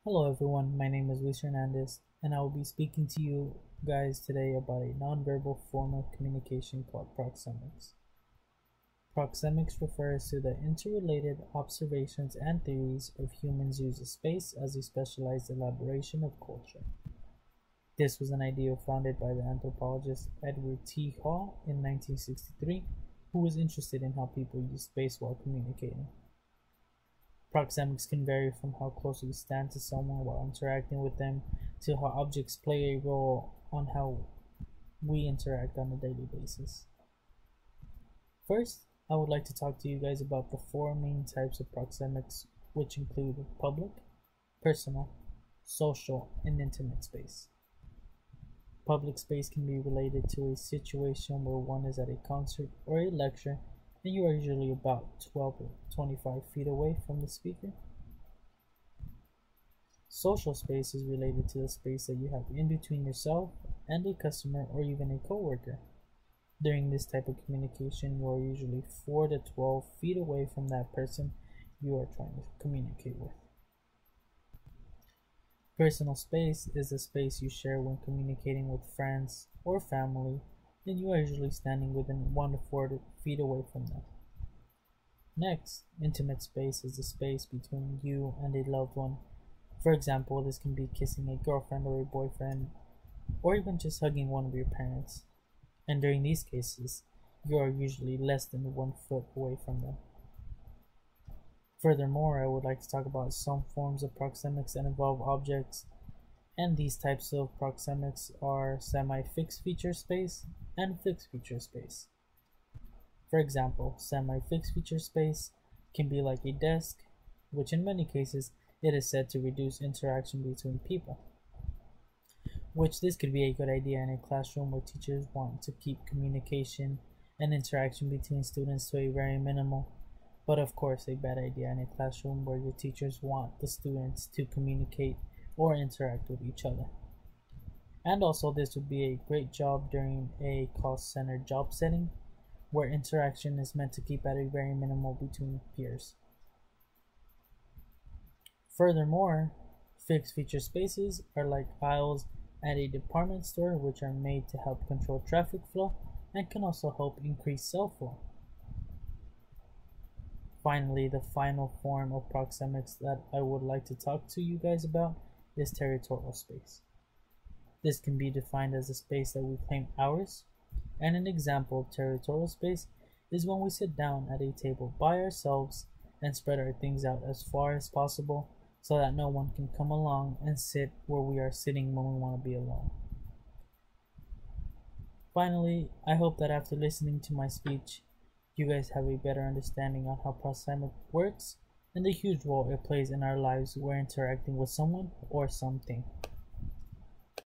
Hello everyone, my name is Luis Hernandez, and I will be speaking to you guys today about a nonverbal form of communication called proxemics. Proxemics refers to the interrelated observations and theories of humans' use of space as a specialized elaboration of culture. This was an idea founded by the anthropologist Edward T. Hall in 1963, who was interested in how people use space while communicating. Proxemics can vary from how close we stand to someone while interacting with them to how objects play a role on how we interact on a daily basis. First, I would like to talk to you guys about the four main types of proxemics, which include public, personal, social, and intimate space. Public space can be related to a situation where one is at a concert or a lecture and you are usually about 12 or 25 feet away from the speaker. Social space is related to the space that you have in between yourself and a customer or even a coworker. During this type of communication, you are usually 4 to 12 feet away from that person you are trying to communicate with. Personal space is the space you share when communicating with friends or family, and you are usually standing within 1 to 4 feet away from them. Next, intimate space is the space between you and a loved one. For example, this can be kissing a girlfriend or a boyfriend, or even just hugging one of your parents. And during these cases, you are usually less than 1 foot away from them. Furthermore, I would like to talk about some forms of proxemics that involve objects, and these types of proxemics are semi-fixed feature space and fixed feature space. For example, semi-fixed feature space can be like a desk, which in many cases it is said to reduce interaction between people, which this could be a good idea in a classroom where teachers want to keep communication and interaction between students to a very minimal, but of course a bad idea in a classroom where your teachers want the students to communicate or interact with each other. And also this would be a great job during a call center job setting where interaction is meant to keep at a very minimal between peers. Furthermore, fixed feature spaces are like aisles at a department store, which are made to help control traffic flow and can also help increase cell flow. Finally, the final form of proxemics that I would like to talk to you guys about is territorial space. This can be defined as a space that we claim ours, and an example of territorial space is when we sit down at a table by ourselves and spread our things out as far as possible so that no one can come along and sit where we are sitting when we want to be alone. Finally, I hope that after listening to my speech, you guys have a better understanding on how proxemic works and the huge role it plays in our lives when interacting with someone or something.